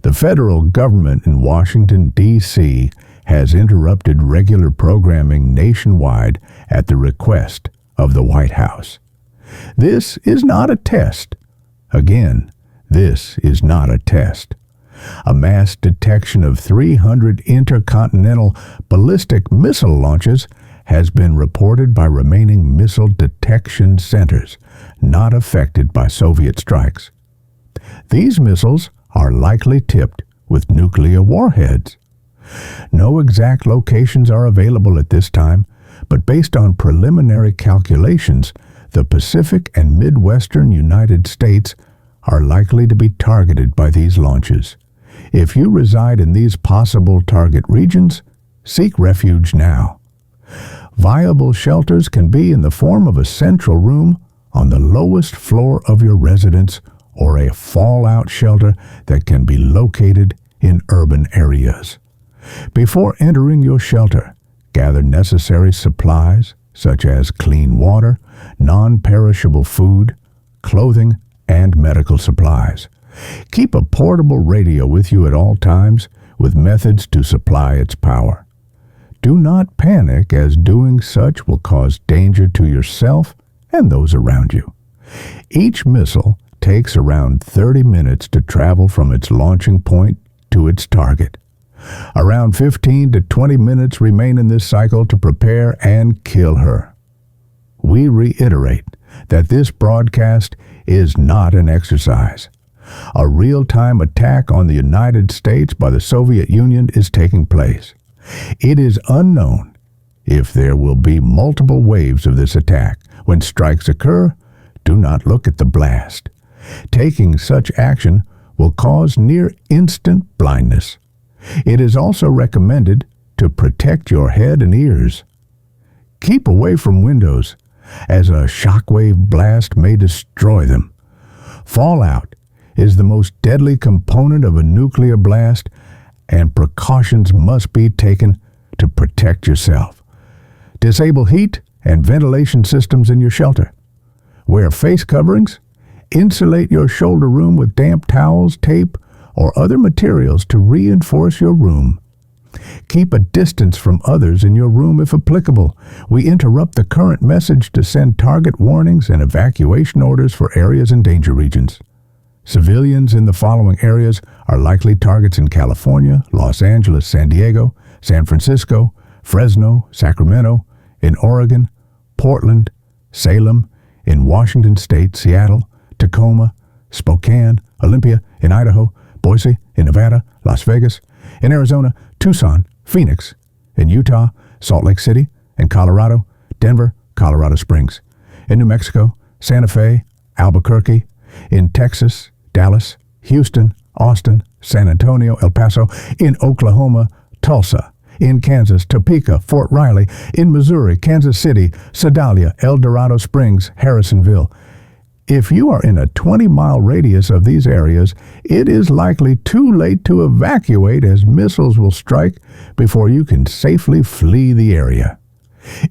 The federal government in Washington, D.C. has interrupted regular programming nationwide at the request of the White House. This is not a test. Again, this is not a test. A mass detection of 300 intercontinental ballistic missile launches has been reported by remaining missile detection centers not affected by Soviet strikes. These missiles are likely tipped with nuclear warheads. No exact locations are available at this time, but based on preliminary calculations, the Pacific and Midwestern United States are likely to be targeted by these launches. If you reside in these possible target regions, seek refuge now. Viable shelters can be in the form of a central room on the lowest floor of your residence or a fallout shelter that can be located in urban areas. Before entering your shelter, gather necessary supplies such as clean water, non-perishable food, clothing, and medical supplies. Keep a portable radio with you at all times with methods to supply its power. Do not panic, as doing such will cause danger to yourself and those around you. Each missile takes around 30 minutes to travel from its launching point to its target. Around 15 to 20 minutes remain in this cycle to prepare and kill her. We reiterate that this broadcast is not an exercise. A real-time attack on the United States by the Soviet Union is taking place. It is unknown if there will be multiple waves of this attack. When strikes occur, do not look at the blast. Taking such action will cause near-instant blindness. It is also recommended to protect your head and ears. Keep away from windows, as a shockwave blast may destroy them. Fallout is the most deadly component of a nuclear blast, and precautions must be taken to protect yourself. Disable heat and ventilation systems in your shelter. Wear face coverings. Insulate your shoulder room with damp towels, tape, or other materials to reinforce your room. Keep a distance from others in your room if applicable. We interrupt the current message to send target warnings and evacuation orders for areas in danger regions. Civilians in the following areas are likely targets in California, Los Angeles, San Diego, San Francisco, Fresno, Sacramento, in Oregon, Portland, Salem, in Washington State, Seattle, Tacoma, Spokane, Olympia, in Idaho, Boise, in Nevada, Las Vegas, in Arizona, Tucson, Phoenix, in Utah, Salt Lake City, in Colorado, Denver, Colorado Springs, in New Mexico, Santa Fe, Albuquerque, in Texas, Dallas, Houston, Austin, San Antonio, El Paso, in Oklahoma, Tulsa, in Kansas, Topeka, Fort Riley, in Missouri, Kansas City, Sedalia, El Dorado Springs, Harrisonville. If you are in a 20-mile radius of these areas, it is likely too late to evacuate, as missiles will strike before you can safely flee the area.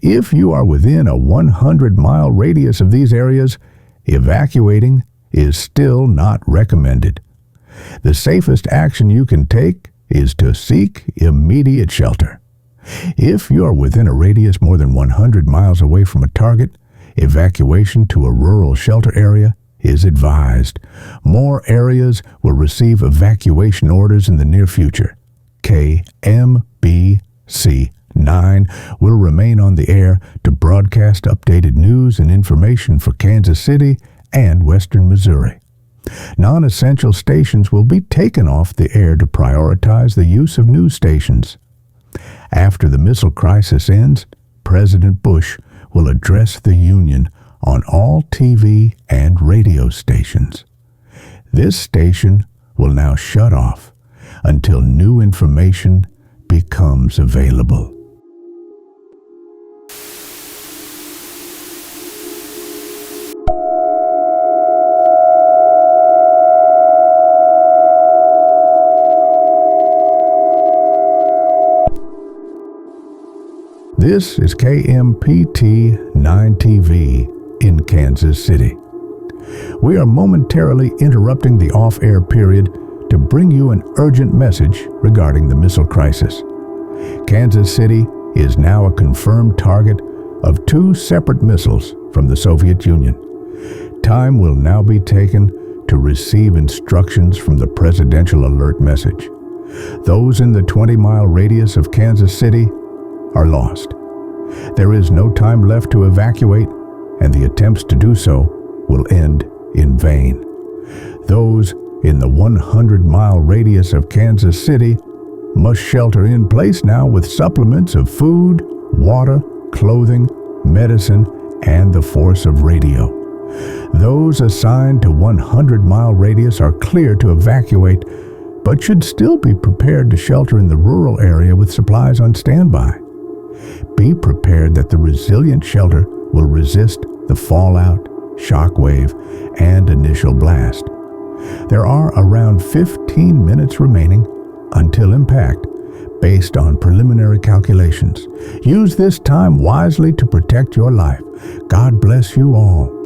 If you are within a 100-mile radius of these areas, evacuating is still not recommended. The safest action you can take is to seek immediate shelter. If you are within a radius more than 100 miles away from a target, evacuation to a rural shelter area is advised. More areas will receive evacuation orders in the near future. KMBC-9 will remain on the air to broadcast updated news and information for Kansas City and western Missouri. Non-essential stations will be taken off the air to prioritize the use of news stations. After the missile crisis ends, President Bush will address the Union on all TV and radio stations. This station will now shut off until new information becomes available. This is KMPT-9TV in Kansas City. We are momentarily interrupting the off-air period to bring you an urgent message regarding the missile crisis. Kansas City is now a confirmed target of 2 separate missiles from the Soviet Union. Time will now be taken to receive instructions from the presidential alert message. Those in the 20-mile radius of Kansas City are lost. There is no time left to evacuate, and the attempts to do so will end in vain. Those in the 100-mile radius of Kansas City must shelter in place now with supplements of food, water, clothing, medicine, and the force of radio. Those assigned to 100-mile radius are clear to evacuate, but should still be prepared to shelter in the rural area with supplies on standby. Be prepared that the resilient shelter will resist the fallout, shock wave, and initial blast. There are around 15 minutes remaining until impact, based on preliminary calculations. Use this time wisely to protect your life. God bless you all.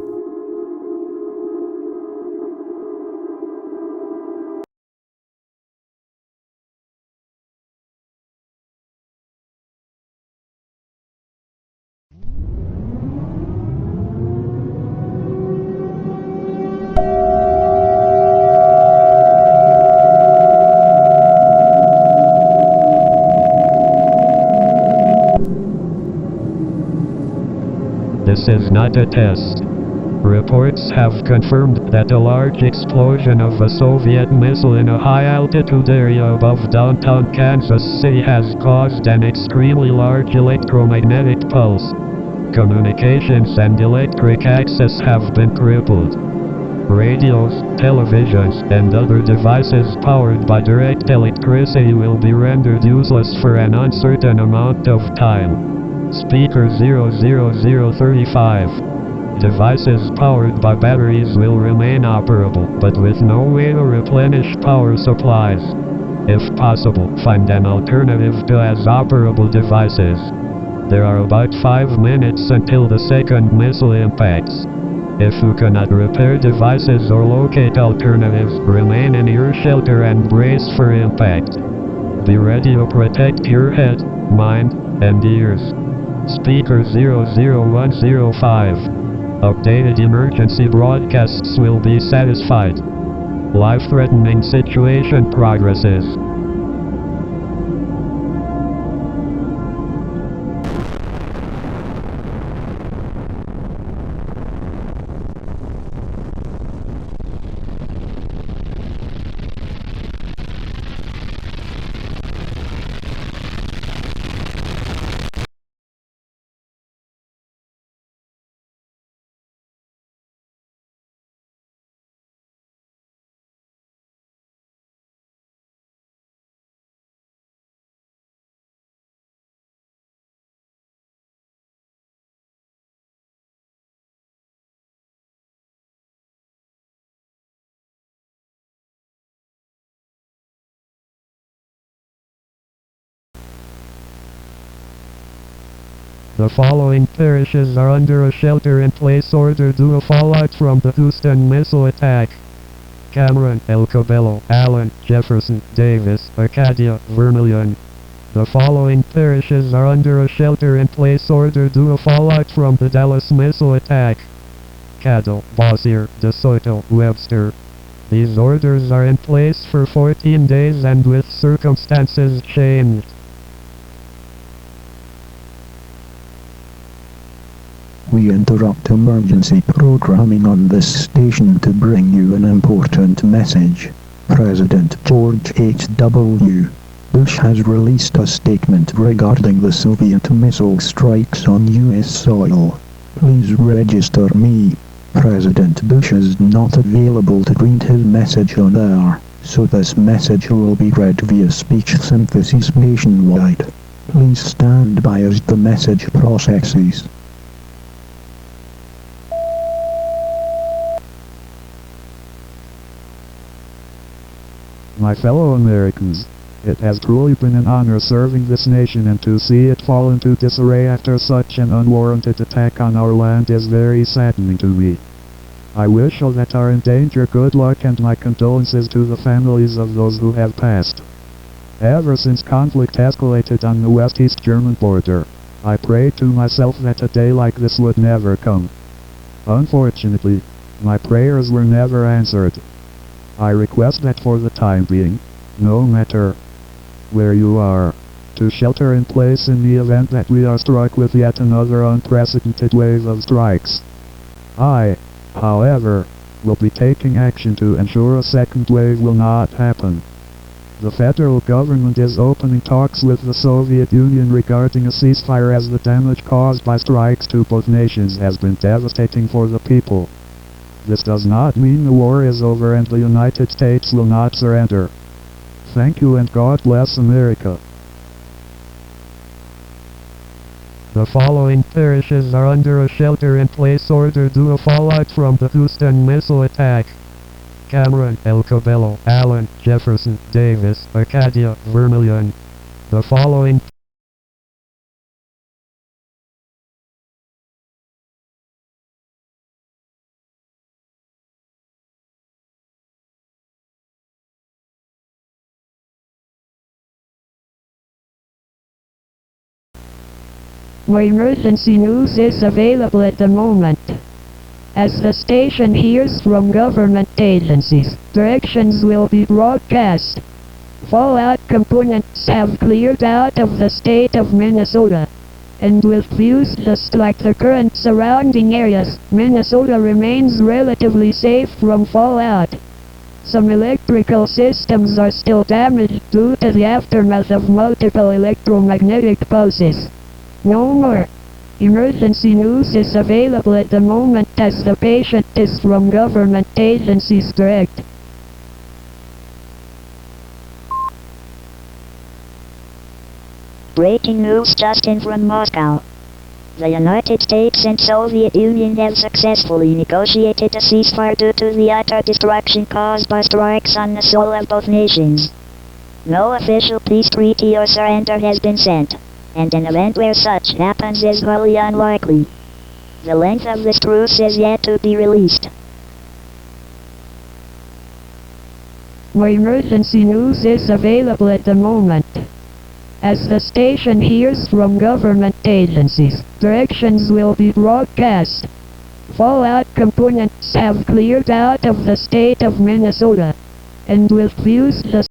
This is not a test. Reports have confirmed that a large explosion of a Soviet missile in a high-altitude area above downtown Kansas City has caused an extremely large electromagnetic pulse. Communications and electric access have been crippled. Radios, televisions, and other devices powered by direct electricity will be rendered useless for an uncertain amount of time. Speaker 00035. Devices powered by batteries will remain operable, but with no way to replenish power supplies. If possible, find an alternative to as operable devices. There are about 5 minutes until the second missile impacts. If you cannot repair devices or locate alternatives, remain in your shelter and brace for impact. Be ready to protect your head, mind, and ears. Speaker 00105. Updated emergency broadcasts will be satisfied. Life-threatening situation progresses. The following parishes are under a shelter-in-place order due to fallout from the Houston missile attack: Cameron, El Cabello, Allen, Jefferson, Davis, Acadia, Vermilion. The following parishes are under a shelter-in-place order due to fallout from the Dallas missile attack: Caddo, Bossier, DeSoto, Webster. These orders are in place for 14 days and with circumstances changed. We interrupt emergency programming on this station to bring you an important message. President George H.W. Bush has released a statement regarding the Soviet missile strikes on U.S. soil. Please register me. President Bush is not available to read his message on air, so this message will be read via speech synthesis nationwide. Please stand by as the message processes. My fellow Americans, it has truly been an honor serving this nation, and to see it fall into disarray after such an unwarranted attack on our land is very saddening to me. I wish all that are in danger good luck and my condolences to the families of those who have passed. Ever since conflict escalated on the West-East German border, I prayed to myself that a day like this would never come. Unfortunately, my prayers were never answered. I request that for the time being, no matter where you are, to shelter in place in the event that we are struck with yet another unprecedented wave of strikes. I, however, will be taking action to ensure a second wave will not happen. The federal government is opening talks with the Soviet Union regarding a ceasefire as the damage caused by strikes to both nations has been devastating for the people. This does not mean the war is over and the United States will not surrender. Thank you and God bless America. The following parishes are under a shelter-in-place order due to fallout from the Houston missile attack: Cameron, El Cabello, Allen, Jefferson, Davis, Acadia, Vermilion. The following No emergency news is available at the moment. As the station hears from government agencies, directions will be broadcast. Fallout components have cleared out of the state of Minnesota. And with views just like the current surrounding areas, Minnesota remains relatively safe from fallout. Some electrical systems are still damaged due to the aftermath of multiple electromagnetic pulses. No more emergency news is available at the moment as the patient is from government agencies direct. Breaking news just in from Moscow. The United States and Soviet Union have successfully negotiated a ceasefire due to the utter destruction caused by strikes on the soil of both nations. No official peace treaty or surrender has been sent, and an event where such happens is highly unlikely. The length of this truce is yet to be released. No emergency news is available at the moment. As the station hears from government agencies, directions will be broadcast. Fallout components have cleared out of the state of Minnesota, and with views just